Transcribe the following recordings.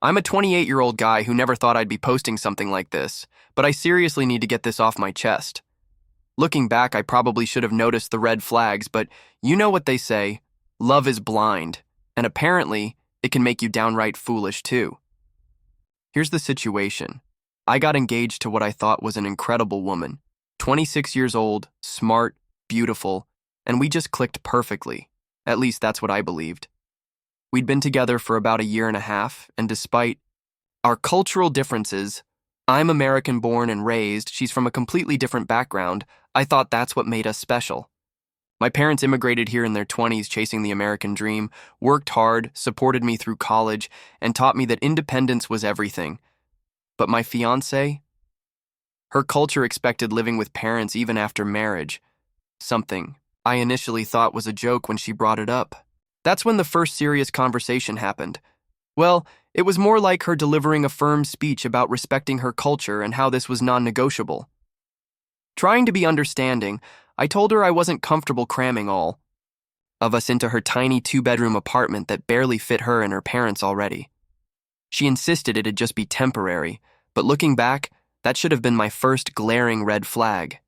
I'm a 28-year-old guy who never thought I'd be posting something like this, but I seriously need to get this off my chest. Looking back, I probably should have noticed the red flags, but you know what they say, love is blind, and apparently, it can make you downright foolish too. Here's the situation. I got engaged to what I thought was an incredible woman, 26 years old, smart, beautiful, and we just clicked perfectly. At least that's what I believed. We'd been together for about a year and a half, and despite our cultural differences, I'm American born and raised, she's from a completely different background, I thought that's what made us special. My parents immigrated here in their 20s chasing the American dream, worked hard, supported me through college, and taught me that independence was everything. But my fiancée? Her culture expected living with parents even after marriage. Something I initially thought was a joke when she brought it up. That's when the first serious conversation happened. Well, it was more like her delivering a firm speech about respecting her culture and how this was non-negotiable. Trying to be understanding, I told her I wasn't comfortable cramming all of us into her tiny 2-bedroom apartment that barely fit her and her parents already. She insisted it'd just be temporary, but looking back, that should have been my first glaring red flag.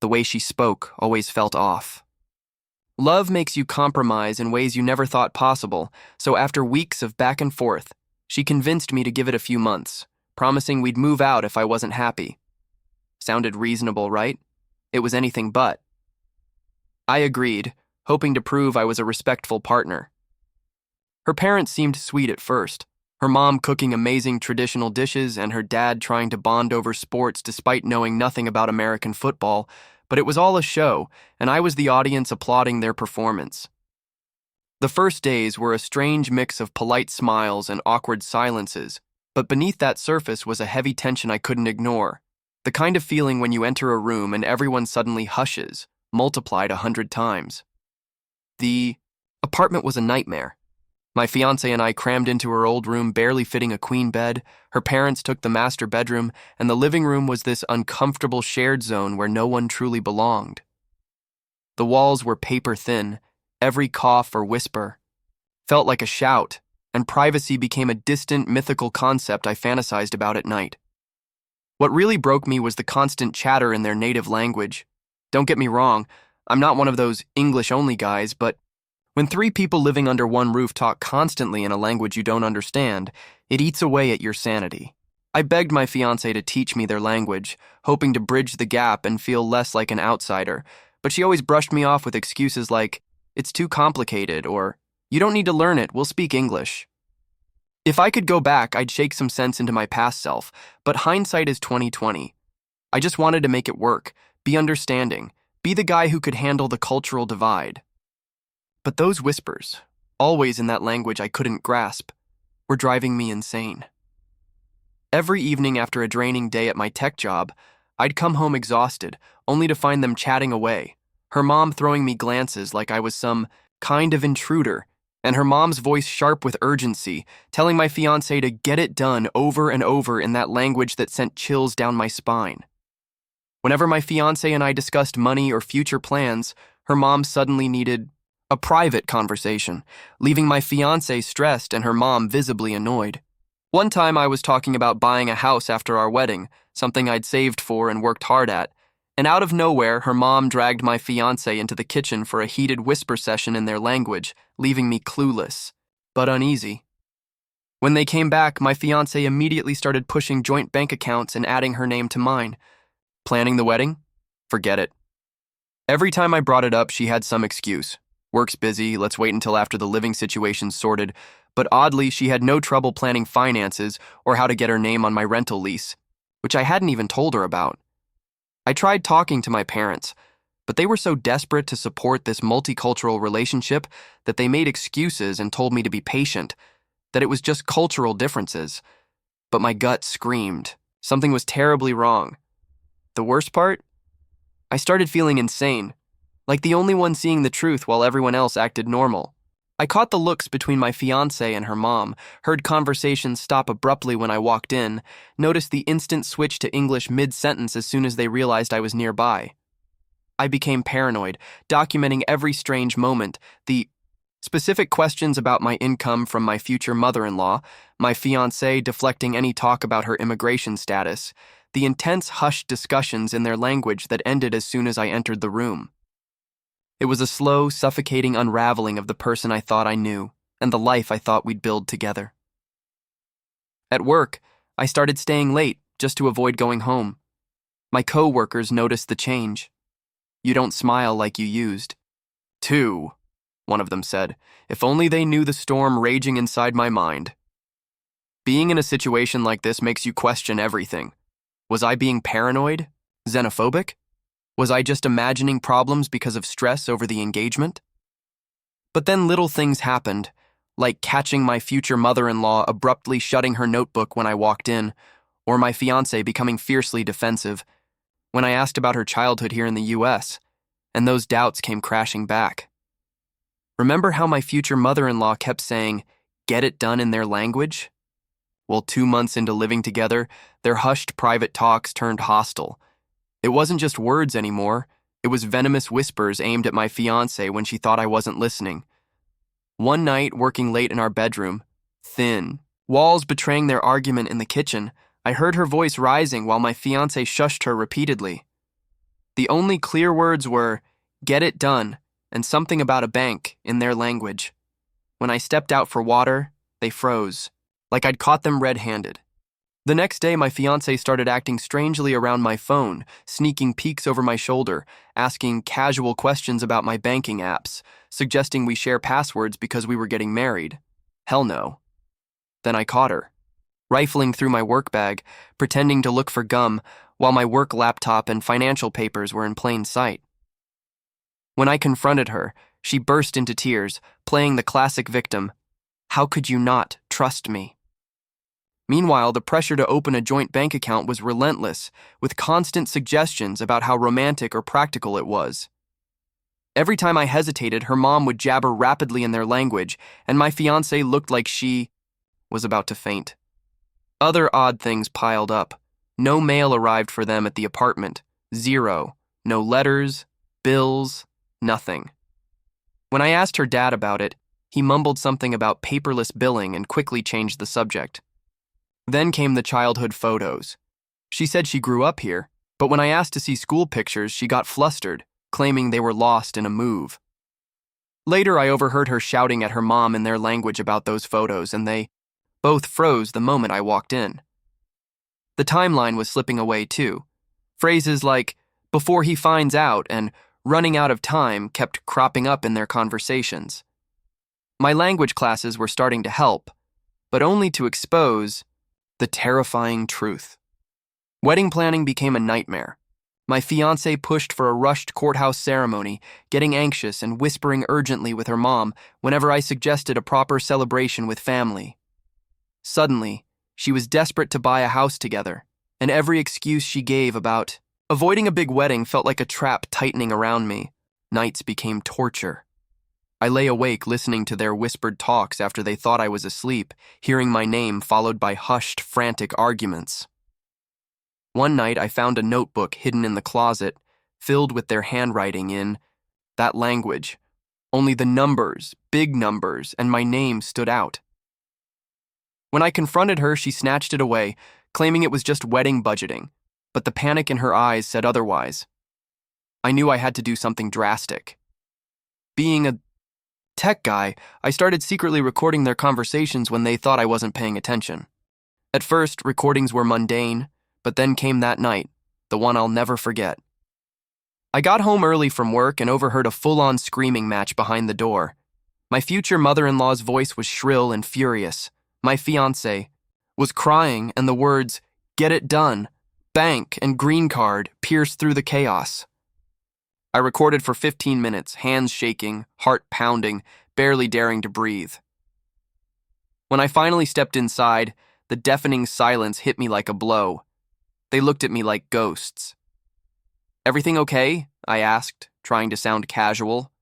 The way she spoke always felt off. Love makes you compromise in ways you never thought possible, so after weeks of back and forth, she convinced me to give it a few months, promising we'd move out if I wasn't happy. Sounded reasonable, right? It was anything but. I agreed, hoping to prove I was a respectful partner. Her parents seemed sweet at first, her mom cooking amazing traditional dishes and her dad trying to bond over sports despite knowing nothing about American football, but it was all a show, and I was the audience applauding their performance. The first days were a strange mix of polite smiles and awkward silences, but beneath that surface was a heavy tension I couldn't ignore. The kind of feeling when you enter a room and everyone suddenly hushes, multiplied 100 times. The apartment was a nightmare. My fiancée and I crammed into her old room, barely fitting a queen bed. Her parents took the master bedroom, and the living room was this uncomfortable shared zone where no one truly belonged. The walls were paper thin. Every cough or whisper felt like a shout, and privacy became a distant, mythical concept I fantasized about at night. What really broke me was the constant chatter in their native language. Don't get me wrong, I'm not one of those English-only guys, but when 3 people living under one roof talk constantly in a language you don't understand, it eats away at your sanity. I begged my fiancée to teach me their language, hoping to bridge the gap and feel less like an outsider, but she always brushed me off with excuses like, "It's too complicated," or, "You don't need to learn it, we'll speak English." If I could go back, I'd shake some sense into my past self, but hindsight is 20/20. I just wanted to make it work, be understanding, be the guy who could handle the cultural divide. But those whispers, always in that language I couldn't grasp, were driving me insane. Every evening after a draining day at my tech job, I'd come home exhausted, only to find them chatting away, her mom throwing me glances like I was some kind of intruder, and her mom's voice sharp with urgency, telling my fiancé to get it done over and over in that language that sent chills down my spine. Whenever my fiancé and I discussed money or future plans, her mom suddenly needed a private conversation, leaving my fiancé stressed and her mom visibly annoyed. One time I was talking about buying a house after our wedding, something I'd saved for and worked hard at, and out of nowhere, her mom dragged my fiancé into the kitchen for a heated whisper session in their language, leaving me clueless, but uneasy. When they came back, my fiancé immediately started pushing joint bank accounts and adding her name to mine. Planning the wedding? Forget it. Every time I brought it up, she had some excuse. Work's busy, let's wait until after the living situation's sorted, but oddly, she had no trouble planning finances or how to get her name on my rental lease, which I hadn't even told her about. I tried talking to my parents, but they were so desperate to support this multicultural relationship that they made excuses and told me to be patient, that it was just cultural differences. But my gut screamed. Something was terribly wrong. The worst part? I started feeling insane, like the only one seeing the truth while everyone else acted normal. I caught the looks between my fiancée and her mom, heard conversations stop abruptly when I walked in, noticed the instant switch to English mid-sentence as soon as they realized I was nearby. I became paranoid, documenting every strange moment, the Specific questions about my income from my future mother-in-law, my fiancée deflecting any talk about her immigration status, the intense hushed discussions in their language that ended as soon as I entered the room. It was a slow, suffocating unraveling of the person I thought I knew and the life I thought we'd build together. At work, I started staying late just to avoid going home. My co-workers noticed the change. "You don't smile like you used." "Two," one of them said. "If only they knew the storm raging inside my mind." Being in a situation like this makes you question everything. Was I being paranoid? Xenophobic? Was I just imagining problems because of stress over the engagement? But then little things happened, like catching my future mother-in-law abruptly shutting her notebook when I walked in, or my fiancé becoming fiercely defensive when I asked about her childhood here in the US, and those doubts came crashing back. Remember how my future mother-in-law kept saying, "Get it done" in their language? Well, 2 months into living together, their hushed private talks turned hostile. It wasn't just words anymore, it was venomous whispers aimed at my fiancé when she thought I wasn't listening. One night, working late in our bedroom, thin walls betraying their argument in the kitchen, I heard her voice rising while my fiancé shushed her repeatedly. The only clear words were, "Get it done," and something about a bank in their language. When I stepped out for water, they froze, like I'd caught them red-handed. The next day, my fiancé started acting strangely around my phone, sneaking peeks over my shoulder, asking casual questions about my banking apps, suggesting we share passwords because we were getting married. Hell no. Then I caught her, rifling through my work bag, pretending to look for gum, while my work laptop and financial papers were in plain sight. When I confronted her, she burst into tears, playing the classic victim. "How could you not trust me?" Meanwhile, the pressure to open a joint bank account was relentless, with constant suggestions about how romantic or practical it was. Every time I hesitated, her mom would jabber rapidly in their language, and my fiancé looked like she was about to faint. Other odd things piled up. No mail arrived for them at the apartment. Zero. No letters, bills, nothing. When I asked her dad about it, he mumbled something about paperless billing and quickly changed the subject. Then came the childhood photos. She said she grew up here, but when I asked to see school pictures, she got flustered, claiming they were lost in a move. Later, I overheard her shouting at her mom in their language about those photos, and they both froze the moment I walked in. The timeline was slipping away too. Phrases like, "before he finds out," and "running out of time" kept cropping up in their conversations. My language classes were starting to help, but only to expose the terrifying truth. Wedding planning became a nightmare. My fiancé pushed for a rushed courthouse ceremony, getting anxious and whispering urgently with her mom whenever I suggested a proper celebration with family. Suddenly, she was desperate to buy a house together, and every excuse she gave about avoiding a big wedding felt like a trap tightening around me. Nights became torture. I lay awake listening to their whispered talks after they thought I was asleep, hearing my name followed by hushed, frantic arguments. One night, I found a notebook hidden in the closet, filled with their handwriting in that language. Only the numbers, big numbers, and my name stood out. When I confronted her, she snatched it away, claiming it was just wedding budgeting, but the panic in her eyes said otherwise. I knew I had to do something drastic. Being a tech guy, I started secretly recording their conversations when they thought I wasn't paying attention. At first, recordings were mundane, but then came that night, the one I'll never forget. I got home early from work and overheard a full-on screaming match behind the door. My future mother-in-law's voice was shrill and furious. My fiancé was crying, and the words, "Get it done," "bank," and "green card" pierced through the chaos. I recorded for 15 minutes, hands shaking, heart pounding, barely daring to breathe. When I finally stepped inside, the deafening silence hit me like a blow. They looked at me like ghosts. "Everything okay?" I asked, trying to sound casual.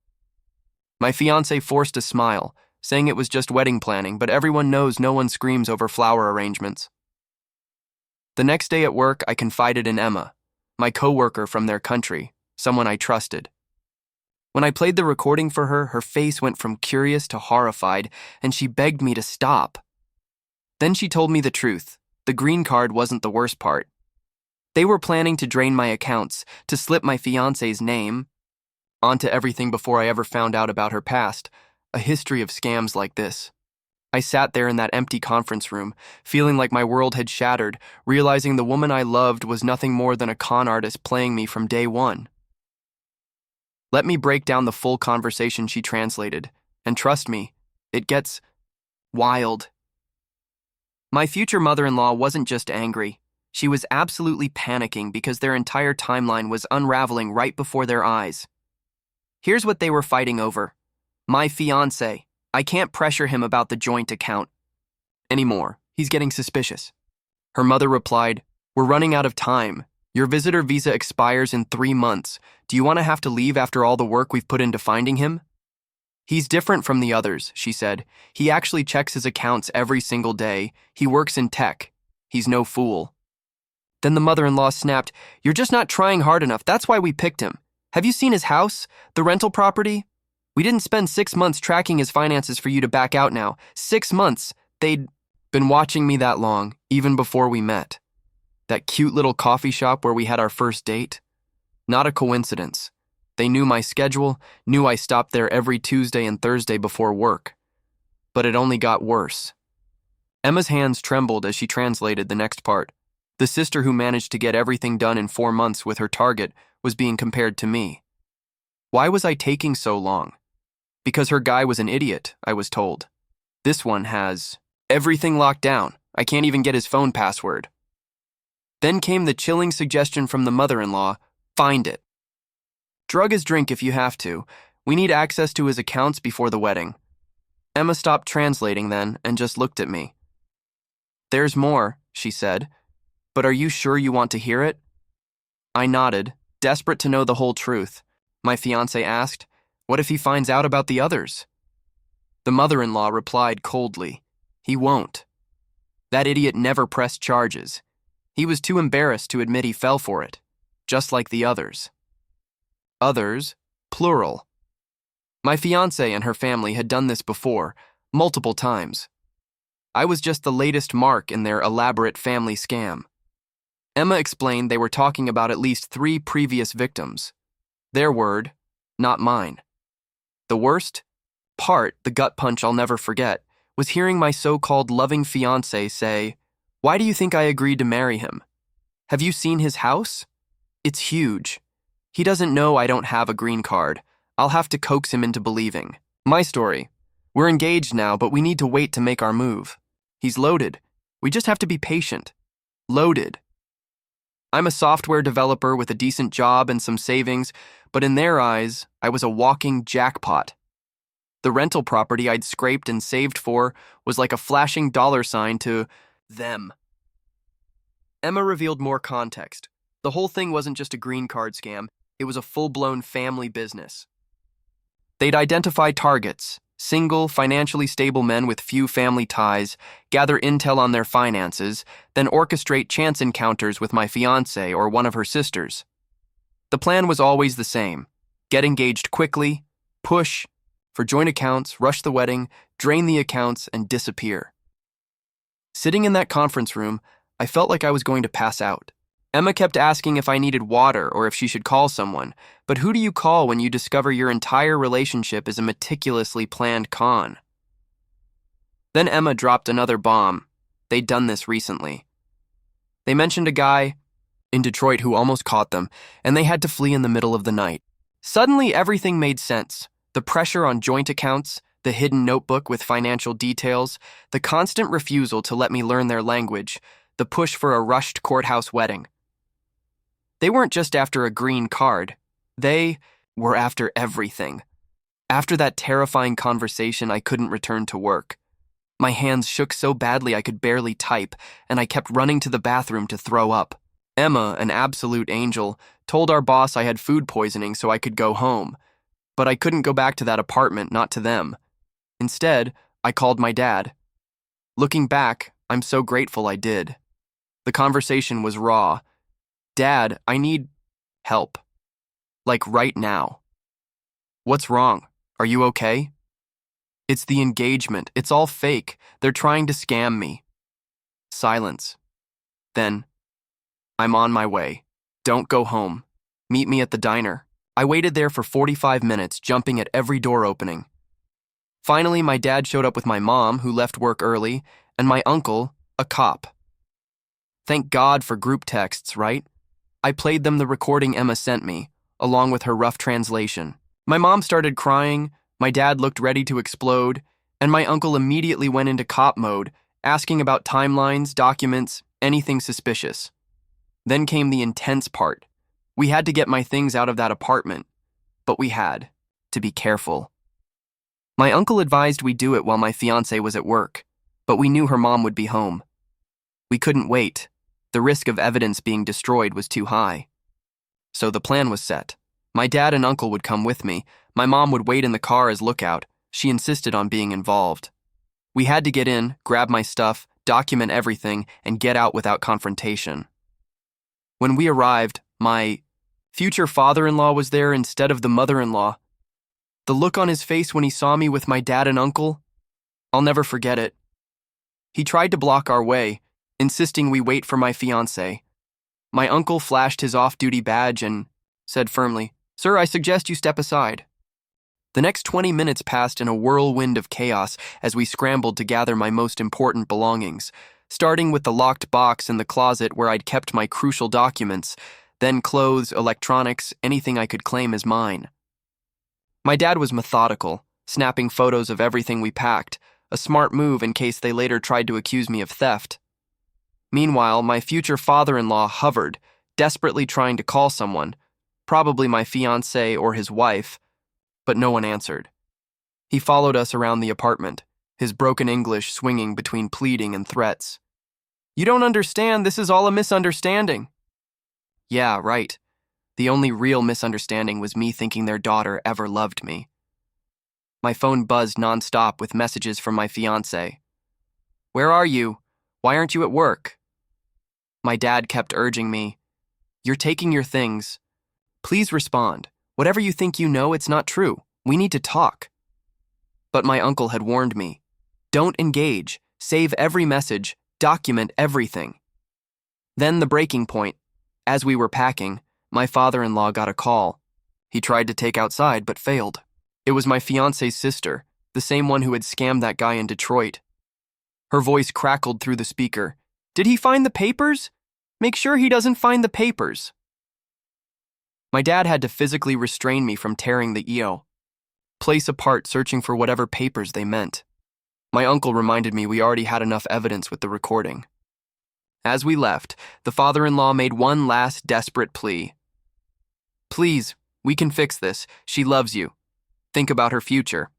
My fiancé forced a smile, saying it was just wedding planning, but everyone knows no one screams over flower arrangements. The next day at work, I confided in Emma, my coworker from their country, someone I trusted. When I played the recording for her, her face went from curious to horrified, and she begged me to stop. Then she told me the truth. The green card wasn't the worst part. They were planning to drain my accounts, to slip my fiancé's name onto everything before I ever found out about her past, a history of scams like this. I sat there in that empty conference room, feeling like my world had shattered, realizing the woman I loved was nothing more than a con artist playing me from day one. Let me break down the full conversation she translated, and trust me, it gets wild. My future mother-in-law wasn't just angry. She was absolutely panicking because their entire timeline was unraveling right before their eyes. Here's what they were fighting over. My fiancé. I can't pressure him about the joint account anymore. He's getting suspicious. Her mother replied, "We're running out of time. Your visitor visa expires in 3 months. Do you want to have to leave after all the work we've put into finding him?" "He's different from the others," she said. "He actually checks his accounts every single day. He works in tech. He's no fool." Then the mother-in-law snapped, "You're just not trying hard enough. That's why we picked him. Have you seen his house? The rental property? We didn't spend 6 months tracking his finances for you to back out now. 6 months. They'd been watching me that long, even before we met. That cute little coffee shop where we had our first date? Not a coincidence. They knew my schedule, knew I stopped there every Tuesday and Thursday before work. But it only got worse." Emma's hands trembled as she translated the next part. The sister who managed to get everything done in 4 months with her target was being compared to me. Why was I taking so long? Because her guy was an idiot, I was told. This one has everything locked down. I can't even get his phone password. Then came the chilling suggestion from the mother-in-law, find it. Drug his drink if you have to. We need access to his accounts before the wedding. Emma stopped translating then and just looked at me. "There's more," she said. "But are you sure you want to hear it?" I nodded, desperate to know the whole truth. My fiancé asked, "What if he finds out about the others?" The mother-in-law replied coldly, "He won't. That idiot never pressed charges. He was too embarrassed to admit he fell for it, just like the others." Others, plural. My fiancé and her family had done this before, multiple times. I was just the latest mark in their elaborate family scam. Emma explained they were talking about at least 3 previous victims. Their word, not mine. The worst part, the gut punch I'll never forget, was hearing my so-called loving fiancé say, "Why do you think I agreed to marry him? Have you seen his house? It's huge. He doesn't know I don't have a green card. I'll have to coax him into believing." My story. We're engaged now, but we need to wait to make our move. He's loaded. We just have to be patient. Loaded. I'm a software developer with a decent job and some savings, but in their eyes, I was a walking jackpot. The rental property I'd scraped and saved for was like a flashing dollar sign to them. Emma revealed more context. The whole thing wasn't just a green card scam, it was a full-blown family business. They'd identify targets, single, financially stable men with few family ties, gather intel on their finances, then orchestrate chance encounters with my fiancée or one of her sisters. The plan was always the same: get engaged quickly, push for joint accounts, rush the wedding, drain the accounts, and disappear. Sitting in that conference room, I felt like I was going to pass out. Emma kept asking if I needed water or if she should call someone, but who do you call when you discover your entire relationship is a meticulously planned con? Then Emma dropped another bomb. They'd done this recently. They mentioned a guy in Detroit who almost caught them, and they had to flee in the middle of the night. Suddenly, everything made sense. The pressure on joint accounts, the hidden notebook with financial details, the constant refusal to let me learn their language, the push for a rushed courthouse wedding. They weren't just after a green card. They were after everything. After that terrifying conversation, I couldn't return to work. My hands shook so badly I could barely type, and I kept running to the bathroom to throw up. Emma, an absolute angel, told our boss I had food poisoning so I could go home. But I couldn't go back to that apartment, not to them. Instead, I called my dad. Looking back, I'm so grateful I did. The conversation was raw. "Dad, I need help. Like right now." What's wrong? Are you okay? It's the engagement. It's all fake. They're trying to scam me. Silence. Then, I'm on my way. Don't go home. Meet me at the diner. I waited there for 45 minutes, jumping at every door opening. Finally, my dad showed up with my mom, who left work early, and my uncle, a cop. Thank God for group texts, right? I played them the recording Emma sent me, along with her rough translation. My mom started crying, my dad looked ready to explode, and my uncle immediately went into cop mode, asking about timelines, documents, anything suspicious. Then came the intense part. We had to get my things out of that apartment, but we had to be careful. My uncle advised we do it while my fiancée was at work, but we knew her mom would be home. We couldn't wait. The risk of evidence being destroyed was too high. So the plan was set. My dad and uncle would come with me. My mom would wait in the car as lookout. She insisted on being involved. We had to get in, grab my stuff, document everything, and get out without confrontation. When we arrived, my future father-in-law was there instead of the mother-in-law. The look on his face when he saw me with my dad and uncle, I'll never forget it. He tried to block our way, insisting we wait for my fiancée. My uncle flashed his off-duty badge and said firmly, "Sir, I suggest you step aside." The next 20 minutes passed in a whirlwind of chaos as we scrambled to gather my most important belongings, starting with the locked box in the closet where I'd kept my crucial documents, then clothes, electronics, anything I could claim as mine. My dad was methodical, snapping photos of everything we packed, a smart move in case they later tried to accuse me of theft. Meanwhile, my future father-in-law hovered, desperately trying to call someone, probably my fiancé or his wife, but no one answered. He followed us around the apartment, his broken English swinging between pleading and threats. "You don't understand, this is all a misunderstanding." Yeah, right. The only real misunderstanding was me thinking their daughter ever loved me. My phone buzzed nonstop with messages from my fiancé. "Where are you? Why aren't you at work?" My dad kept urging me, "You're taking your things. Please respond. Whatever you think you know, it's not true. We need to talk." But my uncle had warned me, "Don't engage. Save every message. Document everything." Then the breaking point. As we were packing, my father-in-law got a call. He tried to take outside, but failed. It was my fiancé's sister, the same one who had scammed that guy in Detroit. Her voice crackled through the speaker. "Did he find the papers? Make sure he doesn't find the papers." My dad had to physically restrain me from tearing the EO, place apart searching for whatever papers they meant. My uncle reminded me we already had enough evidence with the recording. As we left, the father-in-law made one last desperate plea. "Please, we can fix this. She loves you. Think about her future."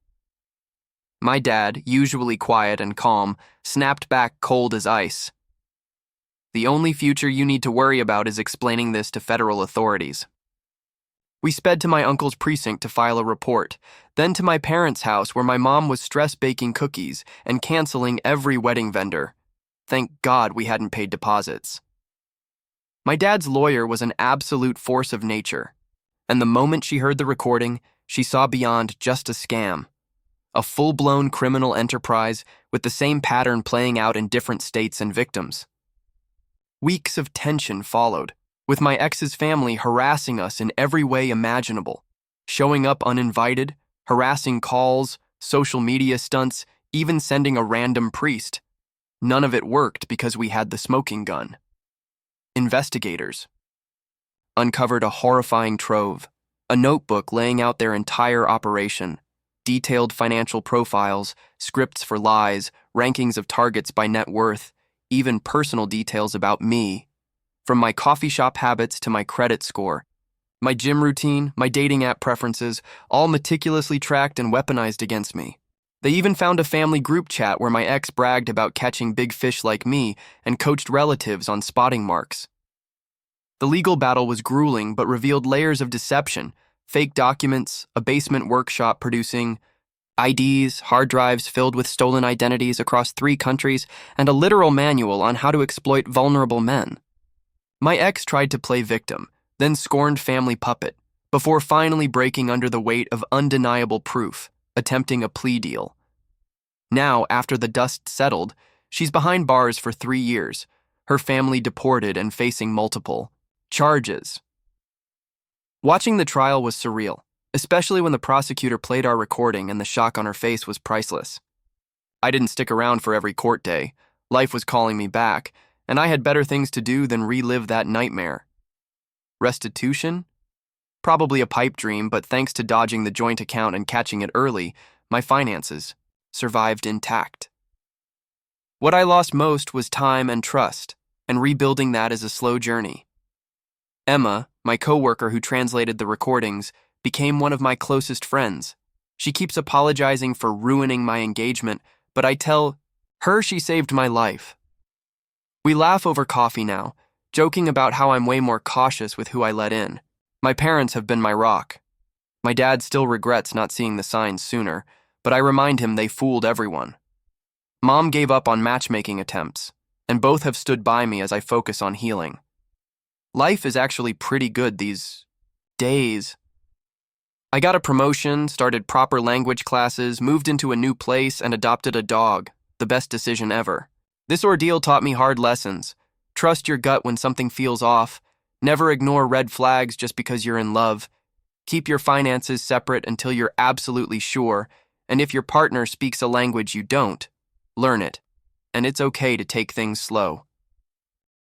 My dad, usually quiet and calm, snapped back cold as ice. "The only future you need to worry about is explaining this to federal authorities." We sped to my uncle's precinct to file a report, then to my parents' house where my mom was stress-baking cookies and canceling every wedding vendor. Thank God we hadn't paid deposits. My dad's lawyer was an absolute force of nature, and the moment she heard the recording, she saw beyond just a scam. A full-blown criminal enterprise with the same pattern playing out in different states and victims. Weeks of tension followed, with my ex's family harassing us in every way imaginable, showing up uninvited, harassing calls, social media stunts, even sending a random priest. None of it worked because we had the smoking gun. Investigators uncovered a horrifying trove, a notebook laying out their entire operation, detailed financial profiles, scripts for lies, rankings of targets by net worth, even personal details about me, from my coffee shop habits to my credit score, my gym routine, my dating app preferences, all meticulously tracked and weaponized against me. They even found a family group chat where my ex bragged about catching big fish like me and coached relatives on spotting marks. The legal battle was grueling but revealed layers of deception, fake documents, a basement workshop producing IDs, hard drives filled with stolen identities across 3 countries, and a literal manual on how to exploit vulnerable men. My ex tried to play victim, then scorned family puppet, before finally breaking under the weight of undeniable proof, attempting a plea deal. Now, after the dust settled, she's behind bars for 3 years, her family deported and facing multiple charges. Watching the trial was surreal, especially when the prosecutor played our recording and the shock on her face was priceless. I didn't stick around for every court day. Life was calling me back, and I had better things to do than relive that nightmare. Restitution? Probably a pipe dream, but thanks to dodging the joint account and catching it early, my finances survived intact. What I lost most was time and trust, and rebuilding that is a slow journey. Emma, my coworker who translated the recordings, became one of my closest friends. She keeps apologizing for ruining my engagement, but I tell her she saved my life. We laugh over coffee now, joking about how I'm way more cautious with who I let in. My parents have been my rock. My dad still regrets not seeing the signs sooner, but I remind him they fooled everyone. Mom gave up on matchmaking attempts, and both have stood by me as I focus on healing. Life is actually pretty good these days. I got a promotion, started proper language classes, moved into a new place, and adopted a dog. The best decision ever. This ordeal taught me hard lessons. Trust your gut when something feels off. Never ignore red flags just because you're in love. Keep your finances separate until you're absolutely sure, and if your partner speaks a language you don't, learn it. And it's okay to take things slow.